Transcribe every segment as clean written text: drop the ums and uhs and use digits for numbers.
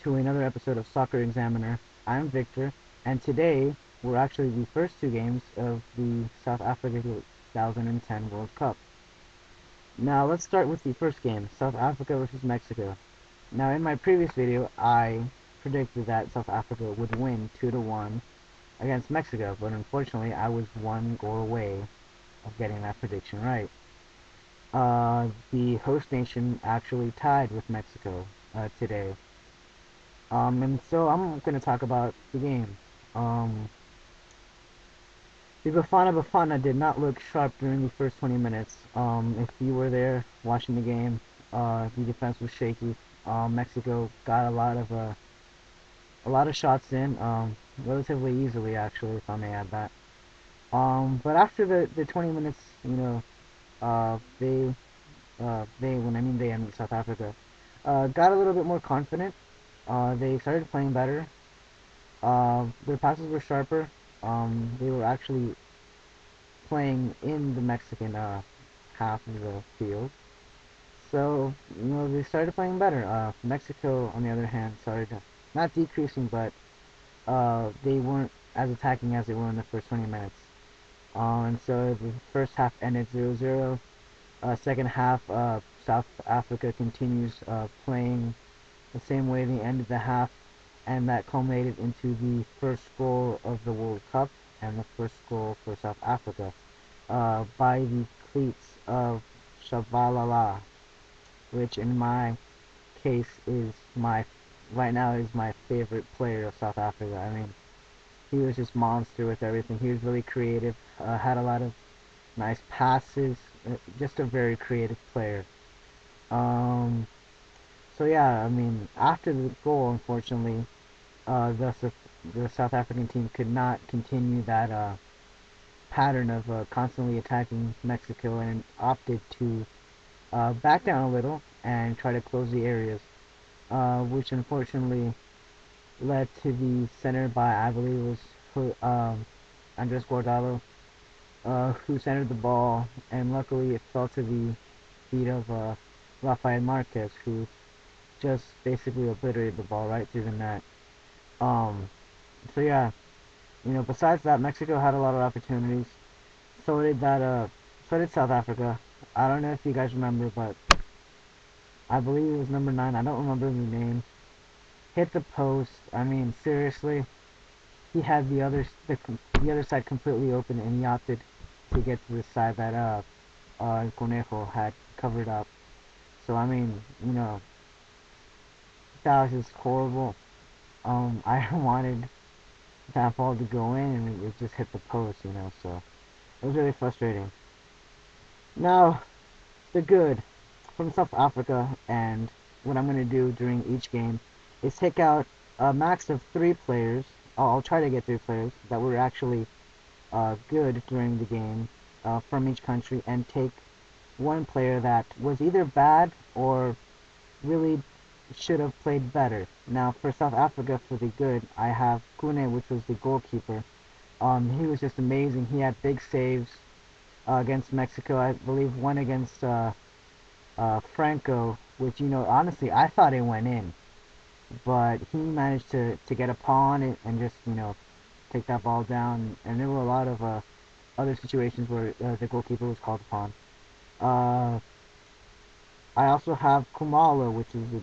to another episode of Soccer Examiner. I'm Victor, and today we're actually the first two games of the South Africa 2010 World Cup. Now let's start with the first game, South Africa versus Mexico. Now in my previous video, I predicted that South Africa would win 2-1 against Mexico, but unfortunately I was one goal away of getting that prediction right. The host nation actually tied with Mexico today. And so I'm going to talk about the game. The Bafana did not look sharp during the first 20 minutes. If you were there watching the game, the defense was shaky. Mexico got a lot of shots in, relatively easily actually, if I may add that. But after the 20 minutes, when I mean they, I mean South Africa, got a little bit more confident. They started playing better. Their passes were sharper. They were actually playing in the Mexican half of the field. So, they started playing better. Mexico, on the other hand, started not decreasing, but they weren't as attacking as they were in the first 20 minutes. And so the first half ended 0-0. Second half, South Africa continues playing the same way they ended the half, and that culminated into the first goal of the World Cup and the first goal for South Africa by the cleats of Tshabalala, which in my case right now is my favorite player of South Africa. I mean, he was just monster with everything. He was really creative, had a lot of nice passes, just a very creative player. So yeah, I mean, after the goal, unfortunately, the South African team could not continue that pattern of constantly attacking Mexico and opted to back down a little and try to close the areas, which unfortunately led to the center by, I believe it was Andres Guardado, who centered the ball, and luckily it fell to the feet of Rafael Marquez, who just basically obliterated the ball right through the net. So yeah, besides that, Mexico had a lot of opportunities. So did South Africa. I don't know if you guys remember, but I believe it was number 9. I don't remember the name. Hit the post. I mean, seriously, he had the other side completely open, and he opted to get to the side that Conejo had covered up. So I mean, that was just horrible. I wanted that ball to go in, and it just hit the post, so it was really frustrating. Now, the good from South Africa, and what I'm going to do during each game is take out a max of 3 players. I'll try to get 3 players that were actually good during the game from each country, and take one player that was either bad or really should have played better. Now, for South Africa, for the good, I have Kune, which was the goalkeeper. He was just amazing. He had big saves against Mexico. I believe one against Franco, which, honestly, I thought it went in. But he managed to get a paw on it and just, take that ball down. And there were a lot of other situations where the goalkeeper was called upon. I also have Kumalo,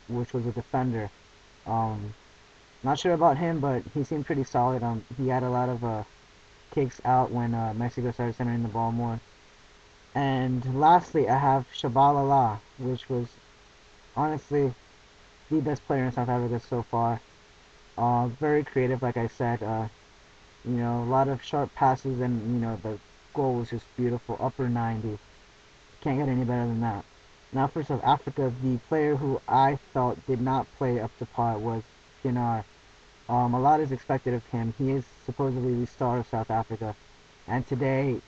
which was a defender. Not sure about him, but he seemed pretty solid. He had a lot of kicks out when Mexico started centering the ball more. And lastly, I have Tshabalala, which was honestly the best player in South Africa so far. Very creative, like I said. A lot of sharp passes, and the goal was just beautiful. Upper 90. Can't get any better than that. Now for South Africa, the player who I felt did not play up to par was Pienaar. A lot is expected of him. He is supposedly the star of South Africa, and today,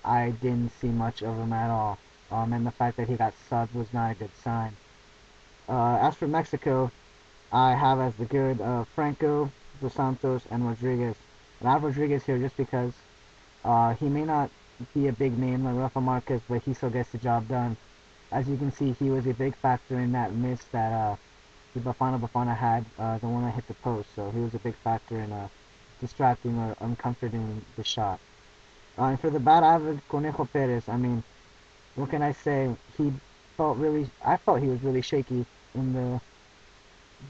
I didn't see much of him at all. And the fact that he got subbed was not a good sign. As for Mexico, I have as the good Franco, Dos Santos, and Rodriguez. And I have Rodriguez here just because he may not be a big name like Rafa Marquez, but he still gets the job done. As you can see, he was a big factor in that miss that Bafana had the one that hit the post, so he was a big factor in distracting or uncomforting the shot. And for the bad average Conejo Perez, I mean, what can I say? I felt he was really shaky in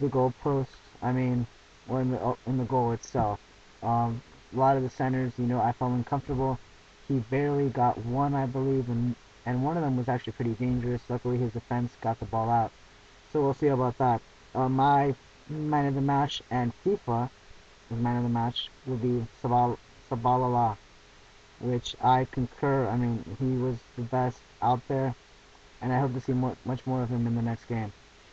the goal post. I mean, or in the goal itself. A lot of the centers, I felt uncomfortable. He barely got one, I believe, and one of them was actually pretty dangerous. Luckily, his defense got the ball out. So we'll see about that. My man of the match and FIFA, his man of the match, will be Tshabalala, which I concur. I mean, he was the best out there, and I hope to see much more of him in the next game.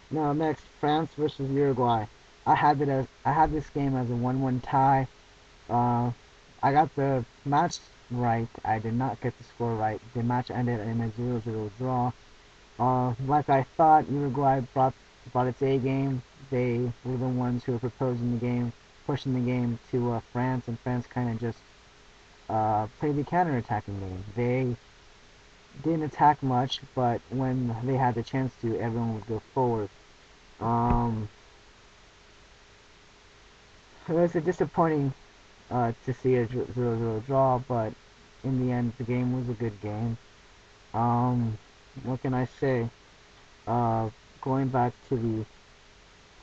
Now, next, France versus Uruguay. I had this game as a 1-1 tie. I got the match right. I did not get the score right. The match ended in a 0-0 draw. Like I thought, Uruguay brought its A game. They were the ones who were proposing the game, pushing the game to France, and France kind of just played the counter-attacking game. They didn't attack much, but when they had the chance to, everyone would go forward. It was a disappointing to see a 0-0 draw, but in the end, the game was a good game. What can I say? Uh, Going back to the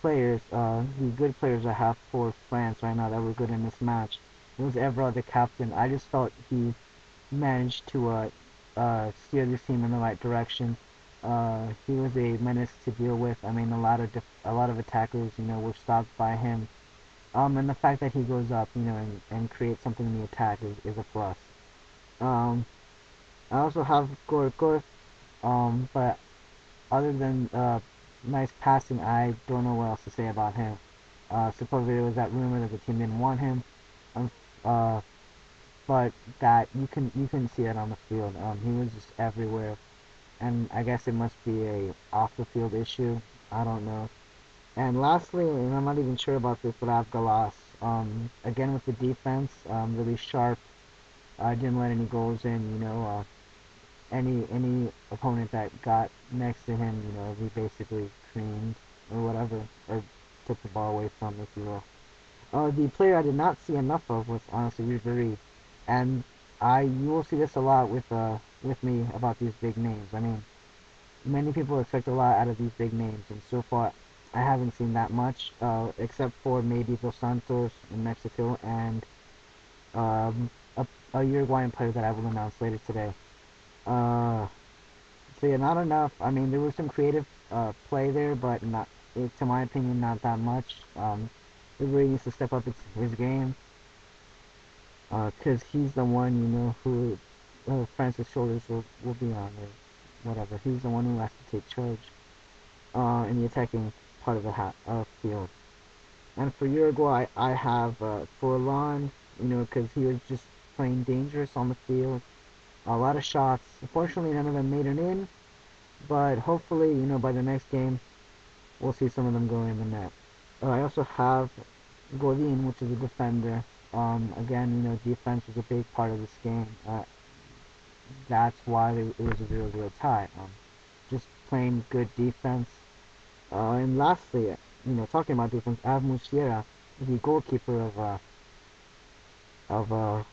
players, the good players I have for France right now that were good in this match, it was Evra, the captain. I just felt he managed to steer this team in the right direction. He was a menace to deal with. I mean, a lot of attackers, were stopped by him. And the fact that he goes up, and creates something in the attack is a plus. Um, I also have Gorkor, but other than nice passing, I don't know what else to say about him. Supposedly there was that rumor that the team didn't want him, um, uh, but that you can see it on the field. He was just everywhere, and I guess it must be a off the field issue. I don't know. And lastly, and I'm not even sure about this, but I have Galas. Again with the defense, really sharp. Didn't let any goals in. Any opponent that got next to him, he basically creamed or whatever, or took the ball away from, if you will. The player I did not see enough of was honestly Ribery, and you will see this a lot with me about these big names. I mean, many people expect a lot out of these big names, and so far I haven't seen that much, except for maybe Dos Santos in Mexico and um, a Uruguayan player that I will announce later today. Uh, so yeah, not enough. I mean, there was some creative play there, but not, to my opinion, not that much. Ribery needs to step up his game, because he's the one, who Francis' shoulders will be on, or whatever. He's the one who has to take charge in the attacking part of the field. And for Uruguay, I have Forlan, because he was just playing dangerous on the field. A lot of shots. Unfortunately, none of them made it in, but hopefully, by the next game, we'll see some of them go in the net. I also have Godin, which is a defender. Again, defense was a big part of this game. That's why it was a 0-0 tie. Just playing good defense. And lastly, talking about defense, I have Muslera, the goalkeeper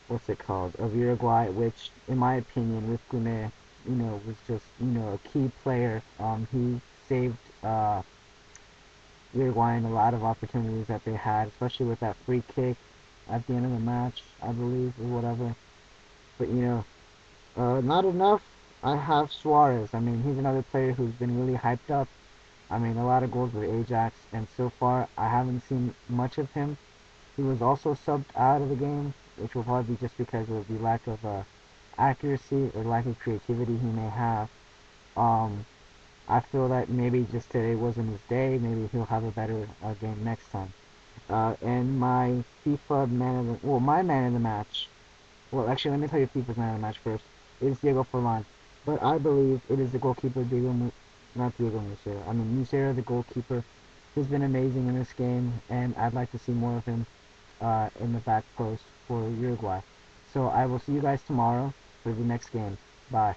what's it called, of Uruguay, which in my opinion with Gune, was just, a key player. He saved Uruguay in a lot of opportunities that they had, especially with that free kick at the end of the match, I believe, or whatever. But not enough. I have Suarez. I mean, he's another player who's been really hyped up. I mean, a lot of goals with Ajax, and so far I haven't seen much of him. He was also subbed out of the game, which will probably be just because of the lack of accuracy or lack of creativity he may have. I feel that maybe just today wasn't his day. Maybe he'll have a better game next time. And my my man of the match. Well, actually, let me tell you FIFA's man of the match first. It is Diego Forlan, but I believe it is the goalkeeper not Diego Muslera. I mean Muslera, the goalkeeper. He's been amazing in this game, and I'd like to see more of him in the back post for Uruguay. So I will see you guys tomorrow for the next game. Bye.